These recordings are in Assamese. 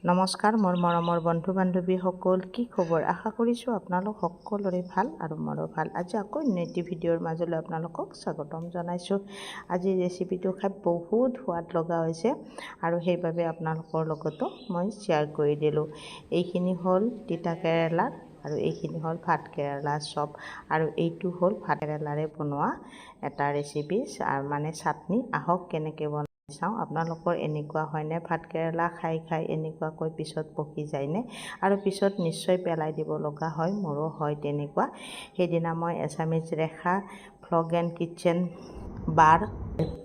নমস্কাৰ মোৰ মৰমৰ বন্ধু বান্ধৱীসকল, কি খবৰ? আশা কৰিছোঁ আপোনালোক সকলোৰে ভাল আৰু মোৰো ভাল। আজি আকৌ নেটি ভিডিঅ'ৰ মাজলৈ আপোনালোকক স্বাগতম জনাইছোঁ। আজি ৰেচিপিটো খাই বহুত সোৱাদ লগা হৈছে আৰু সেইবাবে আপোনালোকৰ লগতো মই শ্বেয়াৰ কৰি দিলোঁ। এইখিনি হ'ল তিতা কেৰেলা আৰু এইখিনি হ'ল ভাত কেৰেলা চপ, আৰু এইটো হ'ল ভাত কেৰেলাৰে বনোৱা এটা ৰেচিপি মানে চাটনি। আহক কেনেকৈ বনাই চাওঁ। আপোনালোকৰ এনেকুৱা হয়নে? ভাত কেৰেলা খাই খাই এনেকুৱাকৈ পিছত পকি যায়নে? আৰু পিছত নিশ্চয় পেলাই দিব লগা হয়, মোৰো হয় তেনেকুৱা। সেইদিনা মই Assamese Rekha vlog and kitchen বাৰ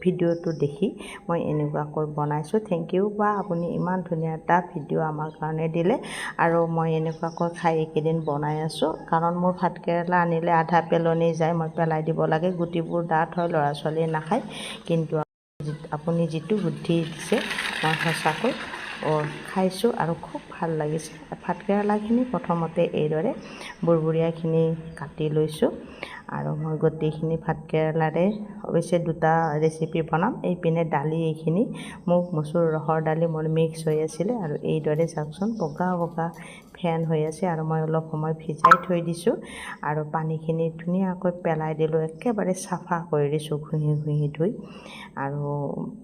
ভিডিঅ'টো দেখি মই এনেকুৱাকৈ বনাইছোঁ। থেংক ইউ বা আপুনি ইমান ধুনীয়া এটা ভিডিঅ' আমাৰ কাৰণে দিলে, আৰু মই এনেকুৱাকৈ খাই এইকেইদিন বনাই আছোঁ। কাৰণ মোৰ ভাত কেৰেলা আনিলে আধা পেলনি যায়, মই পেলাই দিব লাগে। গুটিবোৰ ডাঠ হয়, ল'ৰা ছোৱালীয়ে নাখায়। কিন্তু আপুনি যিটো বুদ্ধি দিছে মই সঁচাকৈ খাইছোঁ আৰু খুব ভাল লাগিছে। ভাত কেৰেলাখিনি প্ৰথমতে এইদৰে বুৰবুৰীয়াখিনি কাটি লৈছোঁ, আৰু মই গোটেইখিনি ভাত কেৰেলাৰে অৱশ্যে দুটা ৰেচিপি বনাম। এইপিনে দালি, এইখিনি মুগ মচুৰ ৰহৰ দালি মোৰ মিক্স হৈ আছিলে, আৰু এইদৰে চাওকচোন বগা বগা ফেন হৈ আছে, আৰু মই অলপ সময় ভিজাই থৈ দিছোঁ, আৰু পানীখিনি ধুনীয়াকৈ পেলাই দিলোঁ, একেবাৰে চাফা কৰি দিছোঁ ঘঁহি ঘঁহি ধুই। আৰু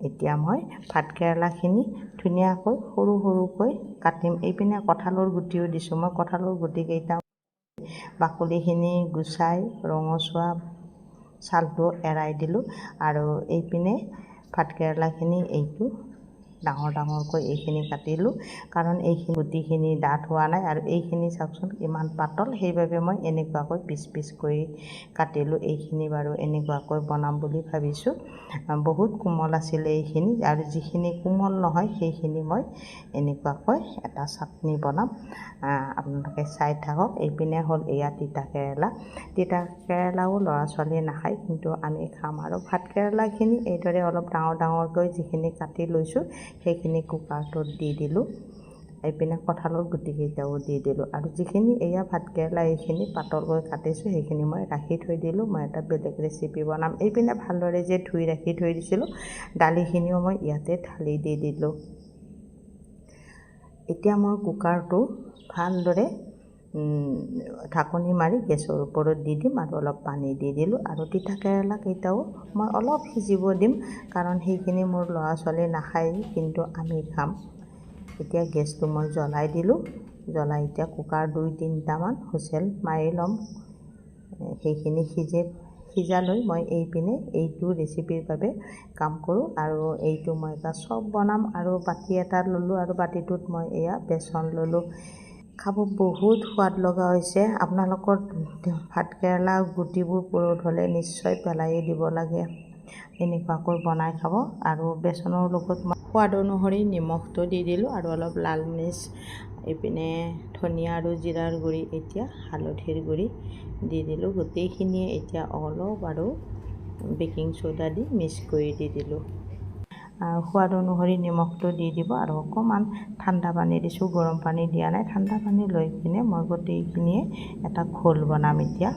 এতিয়া মই ভাত কেৰেলাখিনি ধুনীয়াকৈ সৰু সৰুকৈ কাটিম। এইপিনে কঁঠালৰ গুটিও দিছোঁ। মই কঁঠালৰ গুটিকেইটা বাকলিখিনি গুচাই ৰঙচুৱা ছালটো এৰাই দিলোঁ, আৰু এইপিনে ভাত কেৰেলাখিনি এইটো ডাঙৰ ডাঙৰকৈ এইখিনি কাটিলোঁ, কাৰণ এইখিনি গুটিখিনি ডাঠ হোৱা নাই, আৰু এইখিনি চাওকচোন ইমান পাতল, সেইবাবে মই এনেকুৱাকৈ পিচ পিচ কৰি কাটিলোঁ। এইখিনি বাৰু এনেকুৱাকৈ বনাম বুলি ভাবিছোঁ। বহুত কোমল আছিলে এইখিনি, আৰু যিখিনি কোমল নহয় সেইখিনি মই এনেকুৱাকৈ এটা চাটনি বনাম। আপোনালোকে চাই থাকক। এইপিনে হ'ল এয়া তিতা কেৰেলা। তিতা কেৰেলাও ল'ৰা ছোৱালীয়ে নাখায়, কিন্তু আমি খাম। আৰু ভাত কেৰেলাখিনি এইদৰে অলপ ডাঙৰ ডাঙৰকৈ যিখিনি কাটি লৈছোঁ সেইখিনি কুকাৰটোত দি দিলোঁ। এইপিনে কঁঠালৰ গুটিকেইটাও দি দিলোঁ, আৰু যিখিনি এয়া ভাত কেৰেলা এইখিনি পাতলকৈ কাটিছোঁ সেইখিনি মই ৰাখি থৈ দিলোঁ। মই এটা বেলেগ ৰেচিপি বনাম। এইপিনে ভালদৰে যে ধুই ৰাখি থৈ দিছিলোঁ দালিখিনিও মই ইয়াতে ঢালি দি দিলোঁ। এতিয়া মই কুকাৰটো ভালদৰে ঢাকনি মাৰি গেছৰ ওপৰত দি দিম, আৰু অলপ পানী দি দিলোঁ। আৰু তিতা কেৰেলাকেইটাও মই অলপ সিজিব দিম, কাৰণ সেইখিনি মোৰ ল'ৰা ছোৱালী নাখায়, কিন্তু আমি খাম। এতিয়া গেছটো মই জ্বলাই দিলোঁ। জ্বলাই এতিয়া কুকাৰ 2-3টামান হুইচেল মাৰি ল'ম। সেইখিনি সিজালৈ মই এইপিনে এইটো ৰেচিপিৰ বাবে কাম কৰোঁ। আৰু এইটো মই এটা চপ বনাম, আৰু বাতি এটা ল'লোঁ, আৰু বাতিটোত মই এয়া বেচন ল'লোঁ। খাব বহুত সোৱাদ লগা হৈছে। আপোনালোকৰ ভাত কেৰেলা গুটিবোৰ পুৰঠ হ'লে নিশ্চয় পেলাই দিব লাগে, এনেকুৱাকৈ বনাই খাব। আৰু বেচনৰ লগত মই সোৱাদ অনুসৰি নিমখটো দি দিলোঁ, আৰু অলপ লাল মিৰ্চ, এইপিনে ধনিয়া আৰু জিৰাৰ গুড়ি, এতিয়া হালধিৰ গুড়ি দি দিলোঁ। গোটেইখিনিয়ে এতিয়া অলপ আৰু বেকিং চ'ডা দি মিক্স কৰি দি দিলোঁ। সোৱাদ অনুসৰি নিমখটো দি দিব, আৰু অকণমান ঠাণ্ডা পানী দিছোঁ, গৰম পানী দিয়া নাই। ঠাণ্ডা পানী লৈ কিনে মই গোটেইখিনিয়ে এটা ঘোল বনাম। এতিয়া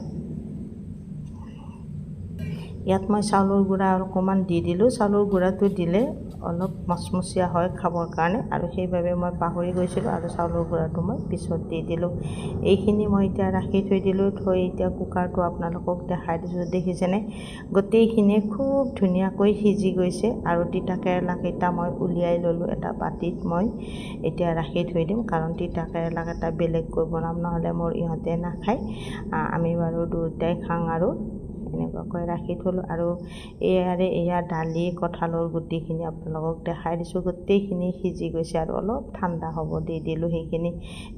ইয়াত মই চাউলৰ গুড়া অকণমান দি দিলোঁ। চাউলৰ গুড়াটো দিলে অলপ মচমচীয়া হয় খাবৰ কাৰণে, আৰু সেইবাবে মই পাহৰি গৈছিলোঁ, আৰু চাউলৰ গুড়াটো মই পিছত দি দিলোঁ। এইখিনি মই এতিয়া ৰাখি থৈ দিলোঁ। থৈ এতিয়া কুকাৰটো আপোনালোকক দেখাই দিছোঁ, দেখিছেনে? গোটেইখিনিয়ে খুব ধুনীয়াকৈ সিজি গৈছে, আৰু তিতা কেৰেলাকেইটা মই উলিয়াই ল'লোঁ এটা বাতিত। মই এতিয়া ৰাখি থৈ দিম, কাৰণ তিতা কেৰেলাকেইটা বেলেগকৈ বনাম, নহ'লে মোৰ ইহঁতে নাখায়। আমি বাৰু দুয়োটাই খাওঁ, আৰু এনেকুৱাকৈ ৰাখি থ'লোঁ। আৰু এয়া দালি, কঁঠালৰ গুটিখিনি আপোনালোকক দেখাই দিছোঁ। গোটেইখিনি সিজি গৈছে, আৰু অলপ ঠাণ্ডা হ'ব দি দিলোঁ সেইখিনি।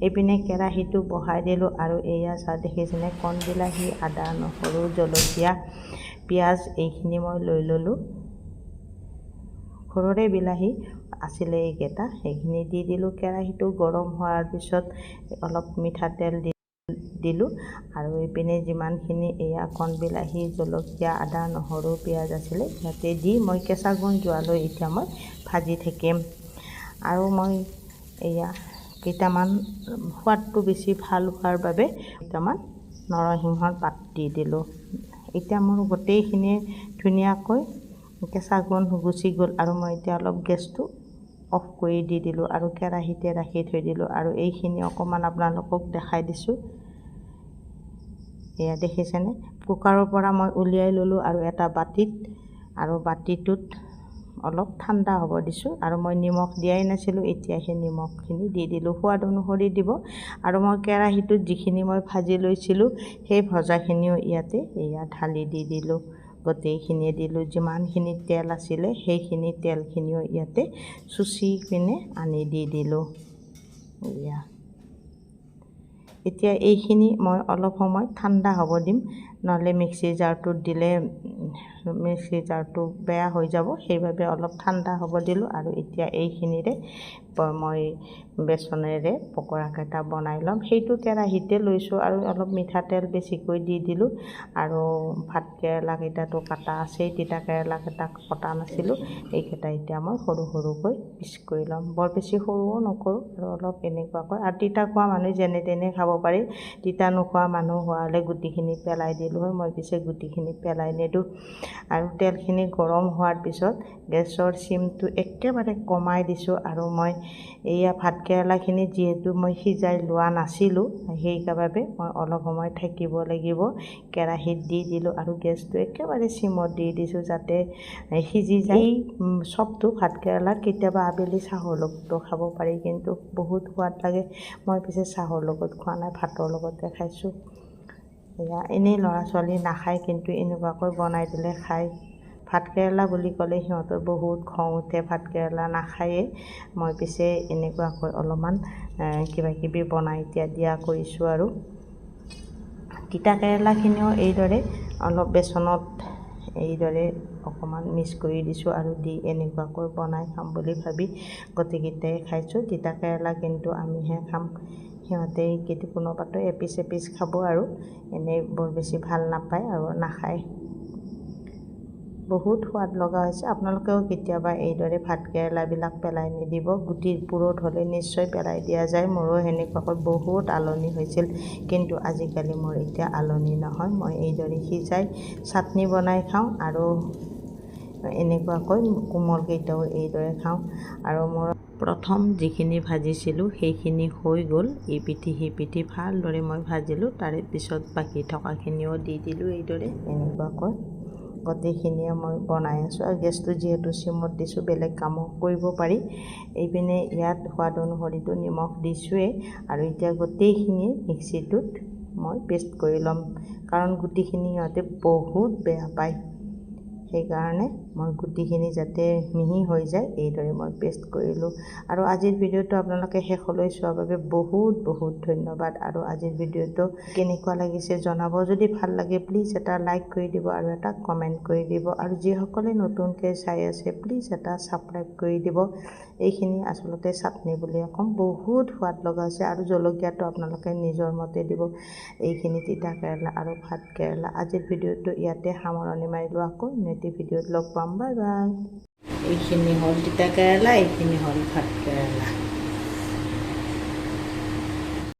এইপিনে কেৰাহীটো বহাই দিলোঁ, আৰু এয়া চাহ দেখিছেনে? কণ বিলাহী, আদা, নহৰু, জলকীয়া, পিঁয়াজ এইখিনি মই লৈ ল'লোঁ। ঘৰৰে বিলাহী আছিলে এইকেইটা, সেইখিনি দি দিলোঁ। কেৰাহীটো গৰম হোৱাৰ পিছত অলপ মিঠাতেল দিলোঁ, আৰু এইপিনে যিমানখিনি এয়া কণ বিলাহী, জলকীয়া, আদা, নহৰু, পিঁয়াজ আছিলে ইয়াতে দি মই কেঁচা গুণ যোৱালৈ এতিয়া মই ভাজি থাকিম। আৰু মই এয়া কেইটামান সোৱাদটো বেছি ভাল হোৱাৰ বাবে কেইটামান নৰসিংহৰ পাত দি দিলোঁ। এতিয়া মোৰ গোটেইখিনিয়ে ধুনীয়াকৈ কেঁচা গুণ গুচি গ'ল, আৰু মই এতিয়া অলপ গেছটো অফ কৰি দি দিলোঁ আৰু কেৰাহীতে ৰাখি থৈ দিলোঁ। আৰু এইখিনি অকণমান আপোনালোকক দেখাই দিছোঁ। এয়া দেখিছেনে, কুকাৰৰ পৰা মই উলিয়াই ল'লোঁ আৰু এটা বাতিত, আৰু বাতিটোত অলপ ঠাণ্ডা হ'ব দিছোঁ। আৰু মই নিমখ দিয়াই নাছিলোঁ, এতিয়া সেই নিমখখিনি দি দিলোঁ, সোৱাদ অনুসৰি দিব। আৰু মই কেৰাহীটোত যিখিনি মই ভাজি লৈছিলোঁ সেই ভজাখিনিও ইয়াতে ঢালি দি দিলোঁ, গোটেইখিনিয়ে দিলোঁ। যিমানখিনি তেল আছিলে সেইখিনি তেলখিনিও ইয়াতে চুচি পিনে আনি দি দিলোঁ। এতিয়া এইখিনি মই অলপ সময় ঠাণ্ডা হ'ব দিম, নহ'লে মিক্সিৰ জাৰটোত দিলে মিক্সিৰ জাৰটো বেয়া হৈ যাব, সেইবাবে অলপ ঠাণ্ডা হ'ব দিলোঁ। আৰু এতিয়া এইখিনিৰে মই বেচনেৰে পকৰাকেইটা বনাই ল'ম। সেইটো কেৰাহীতে লৈছোঁ আৰু অলপ মিঠাতেল বেছিকৈ দি দিলোঁ। আৰু ভাতকেৰেলাকেইটাতো কাটা আছেই, তিতা কেৰেলাকেইটা কটা নাছিলোঁ, এইকেইটা এতিয়া মই সৰু সৰুকৈ পিচ কৰি ল'ম। বৰ বেছি সৰুও নকৰোঁ, আৰু অলপ এনেকুৱাকৈ। আৰু তিতা খোৱা মানুহে যেনে তেনে খাব পাৰি, তিতা নোখোৱা মানুহ হোৱা হ'লে গুটিখিনি পেলাই দিলোঁ হয়, মই পিছে গুটিখিনি পেলাই নিদিওঁ। আৰু তেলখিনি গৰম হোৱাৰ পিছত গেছৰ চিমটো একেবাৰে কমাই দিছোঁ। আৰু মই এয়া ভাতকেৰেলাখিনি যিহেতু মই সিজাই লোৱা নাছিলোঁ, সেইবাবে মই অলপ সময় থাকিব লাগিব। কেৰাহীত দি দিলোঁ আৰু গেছটো একেবাৰে চিমত দি দিছোঁ, যাতে সিজি যায়। এই চবটো ভাতকেৰেলাৰ কেতিয়াবা আবেলি চাহৰ লগতো খাব পাৰি, কিন্তু বহুত সোৱাদ লাগে। মই পিছে চাহৰ লগত খোৱা নাই, ভাতৰ লগতে খাইছোঁ। এয়া এনেই ল'ৰা ছোৱালী নাখায়, কিন্তু এনেকুৱাকৈ বনাই দিলে খায়। ভাতকেৰেলা বুলি ক'লে সিহঁতৰ বহুত খং উঠে, ভাতকেৰেলা নাখায়েই। মই পিছে এনেকুৱাকৈ অলপমান কিবাকিবি বনাই দিয়া কৰিছোঁ। আৰু তিতা কেৰেলাখিনিও এইদৰে অলপ বেচনত এইদৰে অকণমান মিক্স কৰি দিছোঁ, আৰু দি এনেকুৱাকৈ বনাই খাম বুলি ভাবি গোটেইকেইটাই খাইছোঁ। তিতা কেৰেলা কিন্তু আমিহে খাম, সিহঁতে কোনোবাতো এপিচ এপিচ খাব, আৰু এনেই বৰ বেছি ভাল নাপায় আৰু নাখায়। বহুত সোৱাদ লগা হৈছে। আপোনালোকেও কেতিয়াবা এইদৰে ভাতকেৰেলাবিলাক পেলাই নিদিব, গুটিৰ পুৰঠ হ'লে নিশ্চয় পেলাই দিয়া যায়। মোৰো সেনেকুৱাকৈ বহুত আলনি হৈছিল, কিন্তু আজিকালি মোৰ এতিয়া আলনি নহয়। মই এইদৰে সিজাই চাটনি বনাই খাওঁ, আৰু এনেকুৱাকৈ কোমলকেইটাও এইদৰে খাওঁ। আৰু মোৰ প্ৰথম যিখিনি ভাজিছিলোঁ সেইখিনি হৈ গ'ল, ইপিঠি সিপিঠি ভালদৰে মই ভাজিলোঁ। তাৰে পিছত বাকী থকাখিনিও দি দিলোঁ এইদৰে। এনেকুৱাকৈ গোটেইখিনিয়ে মই বনাই আছোঁ। আৰু গেছটো যিহেতু চিমত দিছোঁ, বেলেগ কামো কৰিব পাৰি। এইপিনে ইয়াত সোৱাদ অনুসৰিটো নিমখ দিছোঁৱেই, আৰু এতিয়া গোটেইখিনি মিক্সিটোত মই পেষ্ট কৰি ল'ম, কাৰণ গুটিখিনি সিহঁতে বহুত বেয়া পায়। সেইকাৰণে মই গুটিখিনি যাতে মিহি হৈ যায় এইদৰে মই পেষ্ট কৰিলোঁ। আৰু আজিৰ ভিডিঅ'টো আপোনালোকে শেষলৈ চোৱাৰ বাবে বহুত বহুত ধন্যবাদ। আৰু আজিৰ ভিডিঅ'টো কেনেকুৱা লাগিছে জনাব। যদি ভাল লাগে প্লিজ এটা লাইক কৰি দিব আৰু এটা কমেণ্ট কৰি দিব। আৰু যিসকলে নতুনকৈ চাই আছে প্লিজ এটা ছাবস্ক্ৰাইব কৰি দিব। এইখিনি আচলতে চাটনি বুলিয়ে ক'ম, বহুত সোৱাদ লগা হৈছে। আৰু জলকীয়াটো আপোনালোকে নিজৰ মতে দিব। এইখিনি তিতা কেৰেলা আৰু ভাত কেৰেলা। আজিৰ ভিডিঅ'টো ইয়াতে সামৰণি মাৰিলোঁ, আকৌ নেক্সট ভিডিঅ'ত লগ পাম। Bye bye. এইখিনি হ'ল তিতা কেৰেলা, এইখিনি হ'ল ভাত কেৰেলা।